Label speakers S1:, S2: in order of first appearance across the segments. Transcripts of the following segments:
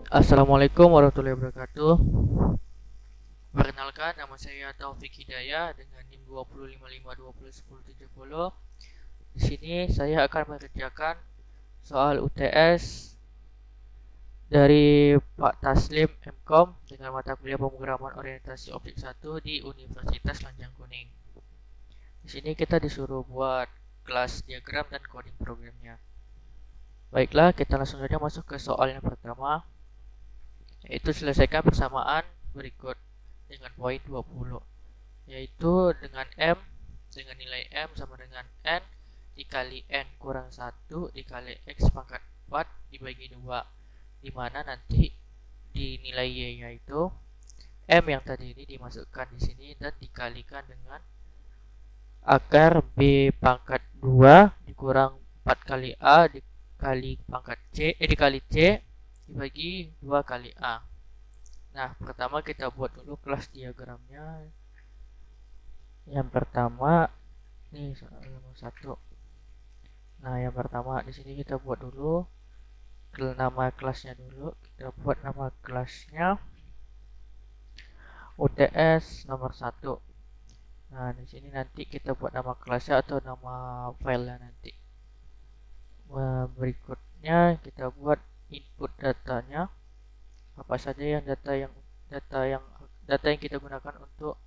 S1: Assalamualaikum warahmatullahi wabarakatuh. Perkenalkan, nama saya Taufik Hidayah dengan NIM 2055201070. Di sini saya akan mengerjakan soal UTS dari Pak Taslim MKOM dengan mata kuliah pemrograman orientasi objek 1 di Universitas Lanjang Kuning. Di sini kita disuruh buat kelas diagram dan coding programnya. Baiklah, kita langsung saja masuk ke soal yang pertama, yaitu selesaikan persamaan berikut dengan poin 20, yaitu dengan dengan nilai M sama dengan N dikali N kurang 1 dikali X pangkat 4 dibagi 2, dimana nanti di nilai Y nya itu M yang tadi ini dimasukkan di sini dan dikalikan dengan akar B pangkat 2 dikurang 4 kali A dikali pangkat dikali C dibagi 2 kali A. Nah, pertama kita buat dulu kelas diagramnya. Yang pertama ini nomor 1. Nah, yang pertama di sini kita buat dulu nama kelasnya dulu. Kita buat nama kelasnya UTS nomor 1. Nah, di sini nanti kita buat nama kelasnya atau nama filenya nanti. Berikutnya kita buat input datanya. Apa saja yang data yang kita gunakan untuk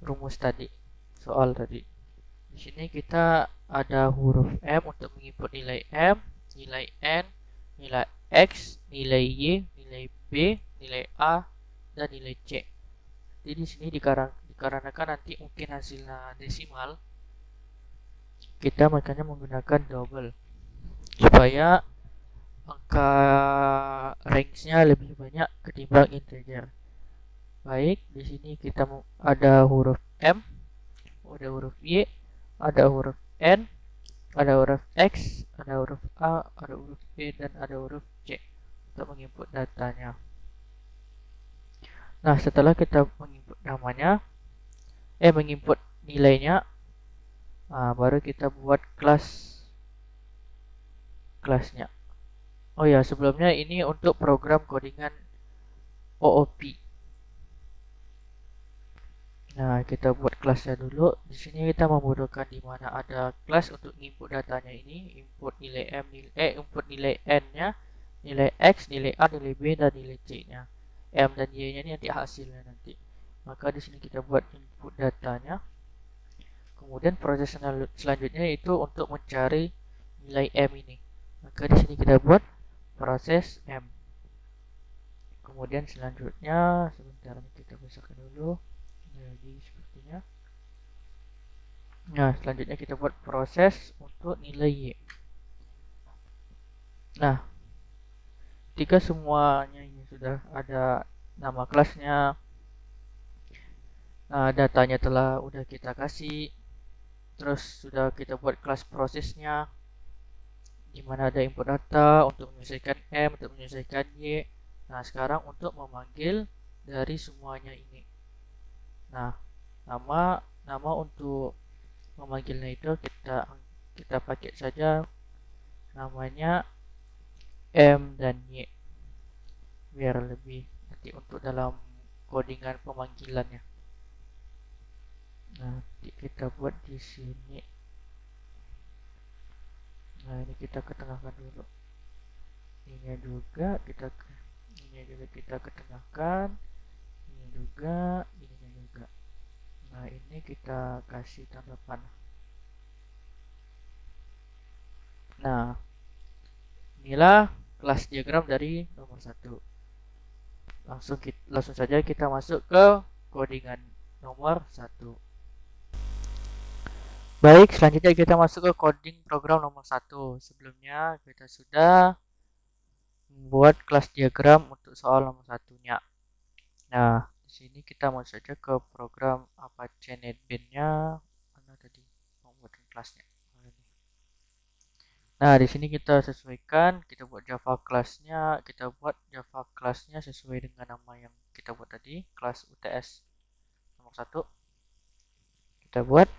S1: rumus tadi, soal tadi. Di sini kita ada huruf M untuk menginput nilai M, nilai N, nilai X, nilai Y, nilai B, nilai A, dan nilai C. Jadi di sini dikarenakan nanti mungkin hasilnya desimal, kita makanya menggunakan double supaya angka range-nya lebih banyak ketimbang integer. Baik, di sini kita ada huruf M, ada huruf Y, ada huruf N, ada huruf X, ada huruf A, ada huruf B, dan ada huruf C untuk menginput datanya. Nah, setelah kita menginput menginput nilainya, baru kita buat kelasnya. Oh ya, sebelumnya ini untuk program codingan OOP. Nah, kita buat kelasnya dulu. Di sini kita membutuhkan di mana ada kelas untuk input datanya ini, input nilai input nilai N-nya, nilai X, nilai A, nilai B, dan nilai C-nya. M dan Y-nya ini nanti hasilnya nanti. Maka di sini kita buat input datanya. Kemudian proses selanjutnya itu untuk mencari nilai M ini. Maka di sini kita buat proses M. Kemudian selanjutnya sebentar kita besarkan dulu. Jadi sepertinya. Nah, selanjutnya kita buat proses untuk nilai Y. Nah, ketika semuanya ini sudah ada nama kelasnya, datanya udah kita kasih, terus sudah kita buat kelas prosesnya, di mana ada input data untuk menyelesaikan M, untuk menyelesaikan Y. Nah, sekarang untuk memanggil dari semuanya ini. Nah, nama untuk memanggilnya itu kita pakai saja namanya M dan Y biar lebih nanti untuk dalam codingan pemanggilannya. Nanti kita buat di sini. Nah, ini kita ketengahkan dulu. Ini juga kita ketengahkan. Ini juga. Nah, ini kita kasih tanda panah. Nah, inilah kelas diagram dari nomor 1. Langsung saja kita masuk ke codingan nomor 1. Baik, selanjutnya kita masuk ke coding program nomor 1. Sebelumnya kita sudah membuat kelas diagram untuk soal nomor 1-nya. Nah, di sini kita masuk saja ke program Apache NetBeans-nya. Mana tadi membuat kelasnya? Nah, di sini kita sesuaikan, kita buat Java kelasnya, sesuai dengan nama yang kita buat tadi, kelas UTS nomor 1. Kita buat.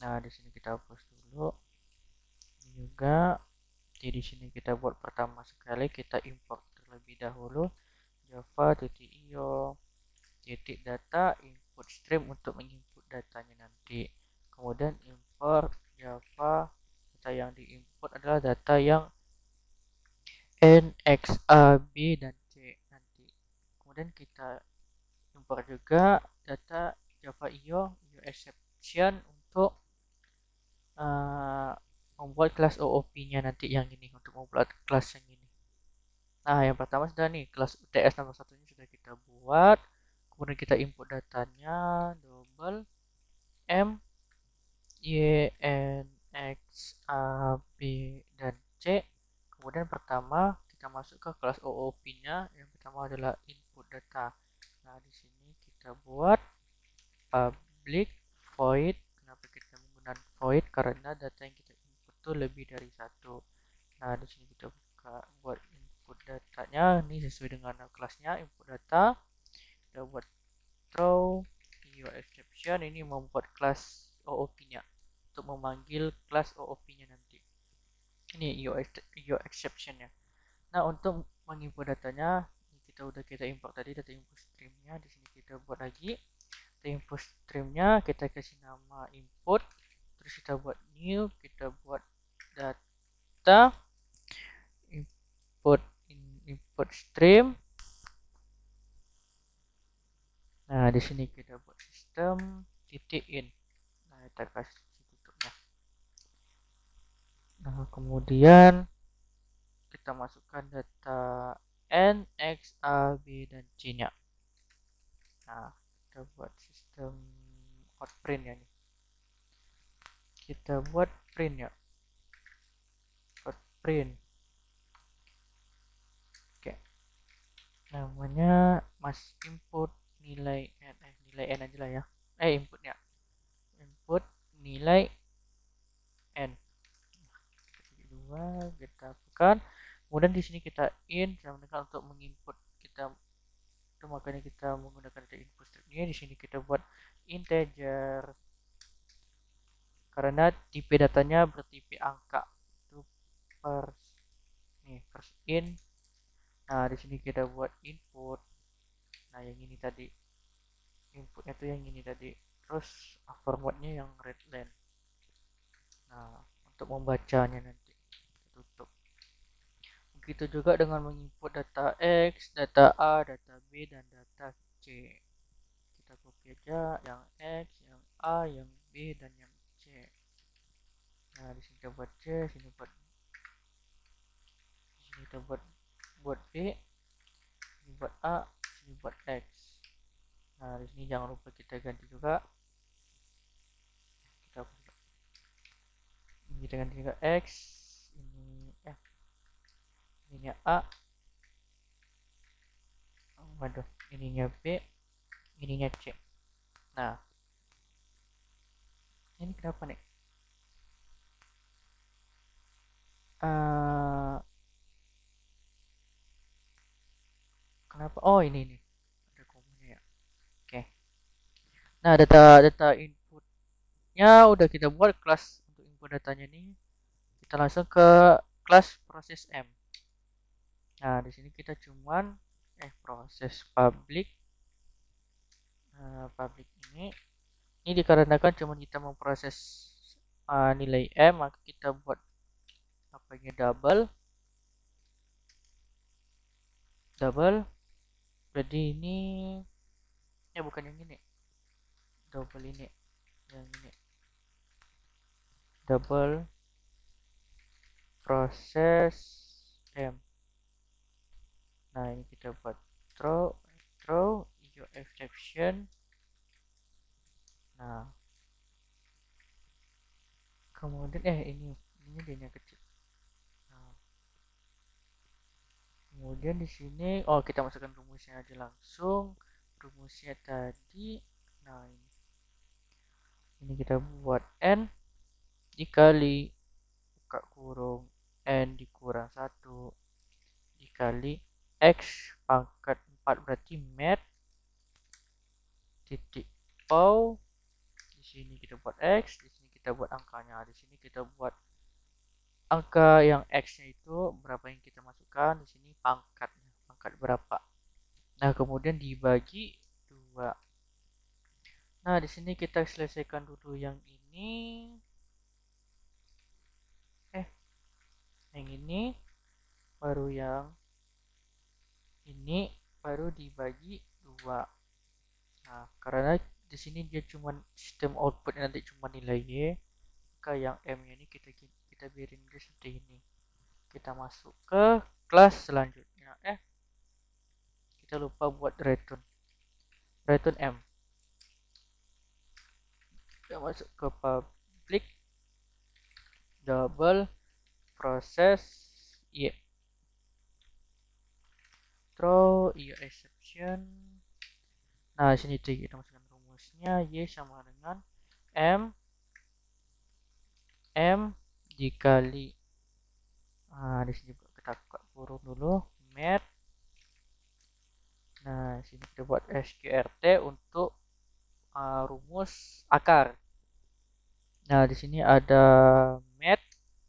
S1: Nah, di sini kita hapus dulu. Ini juga. Jadi di sini kita buat pertama sekali kita import terlebih dahulu java.io titik data input stream untuk menginput datanya nanti. Kemudian import java, data yang diinput adalah data yang n, x, a, b, dan c nanti. Kemudian kita import juga data java.io exception untuk membuat kelas OOP-nya nanti yang ini, untuk membuat kelas yang ini. Nah, yang pertama sudah nih, kelas UTS nomor satunya sudah kita buat. Kemudian kita input datanya, double M, Y, N, X, A, B, dan C. Kemudian pertama kita masuk ke kelas OOP-nya. Yang pertama adalah input data. Nah, di sini kita buat public void. Kenapa kita menggunakan void? Karena data yang kita input itu lebih dari satu. Nah, di sini kita buka buat input datanya. Ini sesuai dengan kelasnya input data. Kita buat throw io exception, ini membuat kelas OOP-nya untuk memanggil kelas OOP-nya nanti. Ini io exception-nya. Nah, untuk menginput datanya kita import tadi data input stream-nya. Di sini kita buat lagi data input stream-nya, kita kasih nama input, terus kita buat new, kita buat data input stream. Nah, di sini kita buat sistem titik in. Nah, kita kasih tutupnya. Nah, kemudian kita masukkan data n, x, a, b, dan c nya. Nah, kita buat sistem outprint ya nih. Kita buat print ya. Outprint. Oke. Namanya mas input nilai n, nilai n aja lah ya. Inputnya. Input nilai n. Dua kita tekan. Kemudian di sini kita in, saya menekan untuk menginput kita, itu makanya kita menggunakan data input stream ini. Di sini kita buat integer karena tipe datanya bertipe angka, itu first in. Nah, di sini kita buat input. Nah, yang ini tadi inputnya tuh yang ini tadi, terus formatnya yang readline. Nah, untuk membacanya nanti tutup. Begitu juga dengan menginput data X, data A, data B, dan data C. Kita copy aja yang X, yang A, yang B, dan yang C. Nah, di sini kita buat C, sini buat B, sini buat A, sini buat X. Nah, di sini jangan lupa kita ganti juga. Kita ganti juga X, ini F, ininya A, waduh, ininya B, ininya C. Nah, ini kenapa nih? Kenapa? Oh, ini ada komennya ya. Oke. Nah, data inputnya udah kita buat, kelas untuk input datanya nih. Kita langsung ke kelas proses M. Nah, di sini kita cuman proses public. Public ini dikarenakan cuman kita memproses nilai M, maka kita buat apanya double. Jadi ini bukan yang ini, double ini, yang ini double proses M. Nah, ini kita buat throw io exception. Nah, kemudian ini dia kecil. Nah, kemudian di sini kita masukkan rumusnya aja langsung. Rumusnya tadi, nah ini kita buat n dikali buka kurung n dikurang 1 dikali x pangkat 4, berarti mat titik pow. Di sini kita buat x, di sini kita buat angkanya. Di sini kita buat angka yang x nya itu berapa yang kita masukkan, di sini pangkatnya pangkat berapa. Nah, kemudian dibagi 2. Nah, di sini kita selesaikan dulu yang ini. Yang ini baru yang ini baru dibagi 2. Nah, karena di sini dia cuma sistem output nanti cuma nilai Y, maka yang M-nya ini kita biarin dia seperti ini. Kita masuk ke kelas selanjutnya. Kita lupa buat return M. Kita masuk ke public double process Y. Throw Y exception. Nah, sini kita masukkan rumusnya Y sama dengan M dikali. Nah, di sini kita buka kurung dulu, math. Nah, sini kita buat sqrt untuk rumus akar. Nah, di sini ada math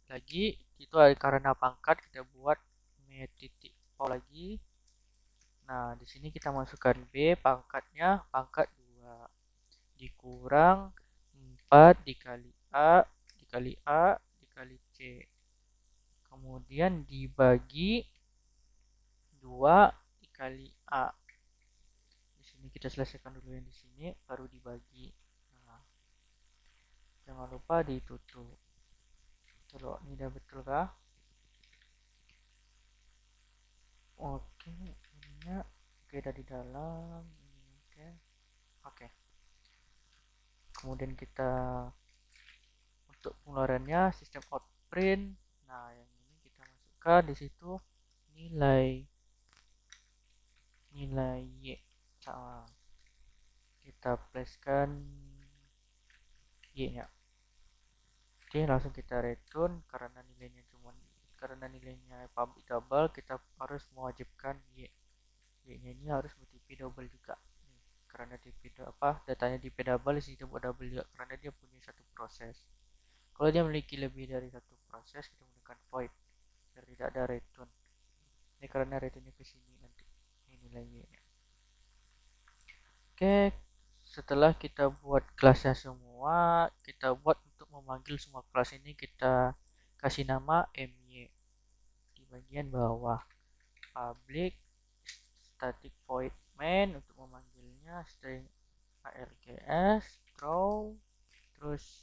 S1: lagi, itu karena pangkat kita buat math titik O lagi. Nah, di sini kita masukkan B, pangkatnya pangkat 2 dikurang 4 dikali A dikali C. Kemudian dibagi 2 dikali A. Di sini kita selesaikan dulu yang di sini, baru dibagi. Nah, jangan lupa ditutup. Coba ini udah betul kah? Oke, ininya oke, dari dalam ini oke. Kemudian kita untuk pengeluarannya sistem out print. Nah, yang ini kita masukkan di situ nilai Y. Kita flashkan Y nya. Oke, langsung kita return karena nilainya public double, kita harus mewajibkan Y nya ini harus TP double juga nih, karena TP datanya TP double, sistem double juga karena dia punya satu proses. Kalau dia memiliki lebih dari satu proses, kita menggunakan void biar tidak ada return. Ini karena returnnya ke sini nanti ini nilai Y nya. Oke, setelah kita buat kelasnya semua, kita buat untuk memanggil semua kelas ini, kita kasih nama my di bagian bawah. Public static void main untuk memanggilnya, string args throw, terus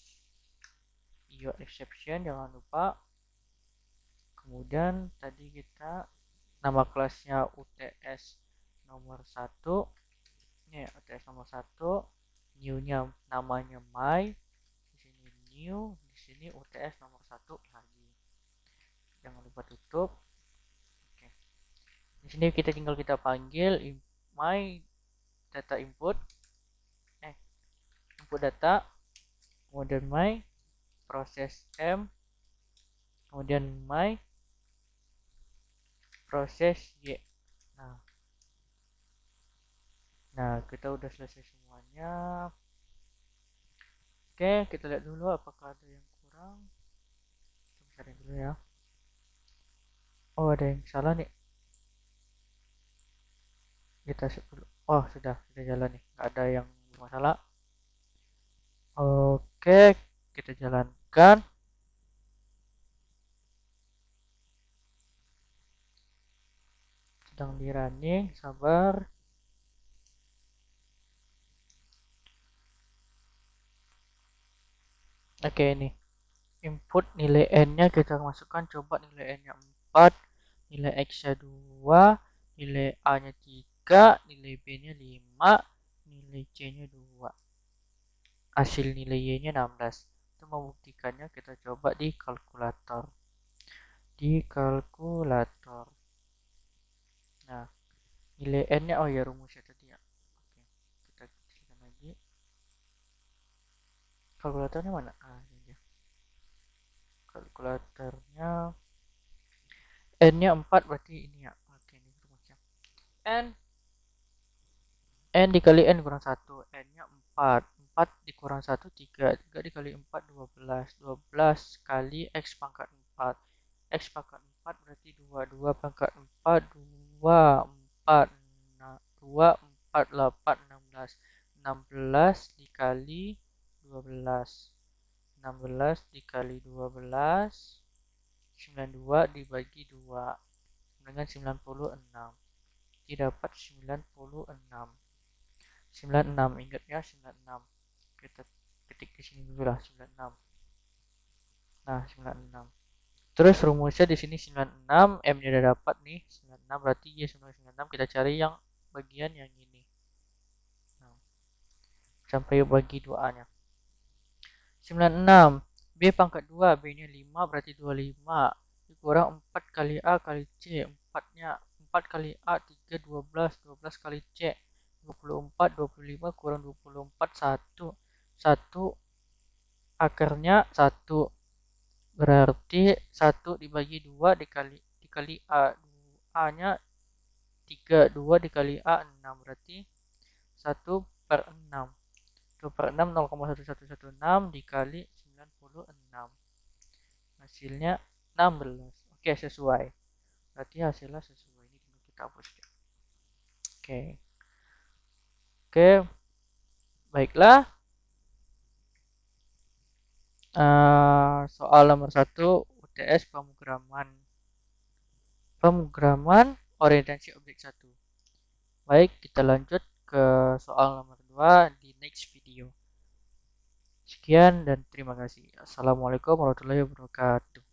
S1: io exception jangan lupa. Kemudian tadi kita nama kelasnya UTS nomor 1. Ini UTS nomor 1, new-nya namanya my, di sini new, di sini UTS nomor 1 lagi. Jangan lupa tutup. Oke. Di sini tinggal kita panggil my data input data, kemudian my proses M, kemudian my proses Y. Nah, kita udah selesai semuanya. Oke, kita lihat dulu apakah ada yang kurang. Kita cari dulu ya. Oh, ada yang salah nih. Kita dulu. Oh, sudah jalan nih. Nggak ada yang masalah. Oke, kita jalankan. Sedang di running, sabar. Oke, ini input nilai n-nya kita masukkan, coba nilai n-nya 4, nilai x-nya 2, nilai a-nya 3, nilai b-nya 5, nilai c-nya 2. Hasil nilai y-nya 16. Untuk membuktikannya kita coba di kalkulator. Nah, nilai n-nya, oh ya rumusnya tadi ya. Oke, kita kecilkan lagi. Kalkulatornya mana? Ini dia. Kalkulatornya n-nya 4 berarti ini ya. Oke, ini rumusnya. N dikali n kurang 1, n-nya 4. 4 dikurang 1, 3. 3 dikali 4, 12. 12 kali x pangkat 4. X pangkat 4 berarti 2. 2 pangkat 4, 2. 4. Nah, 2, 4, 8, 16. 16 dikali 12. 16 dikali 12. 92 dibagi 2. Dengan 96. Jadi dapat 96. 96, ingat ya 96. Kita ketik di sini dulu lah 96. Nah, 96. Terus rumusnya di sini 96, M-nya udah dapat nih, 96 berarti Y sama 96 kita cari yang bagian yang ini. Nah, sampai bagi 2A-nya. 96, B pangkat 2, B-nya 5 berarti 25. Kurang 4 kali A kali C, 4-nya 4 kali A 3, 12, 12 kali C 24, 25 kurang 24, 1. 1 akarnya 1. Berarti 1 dibagi 2 dikali A. A-nya 3, 2 dikali A 6. Berarti 1/6. 2/6 0,1116 dikali 96. Hasilnya 16. Oke, sesuai. Berarti hasilnya sesuai. Ini tinggal kita hapus. Oke. Oke. Baiklah. Soal nomor 1 UTS pemrograman orientasi objek 1. Baik, kita lanjut ke soal nomor 2 di next video. Sekian dan terima kasih. Assalamualaikum warahmatullahi wabarakatuh.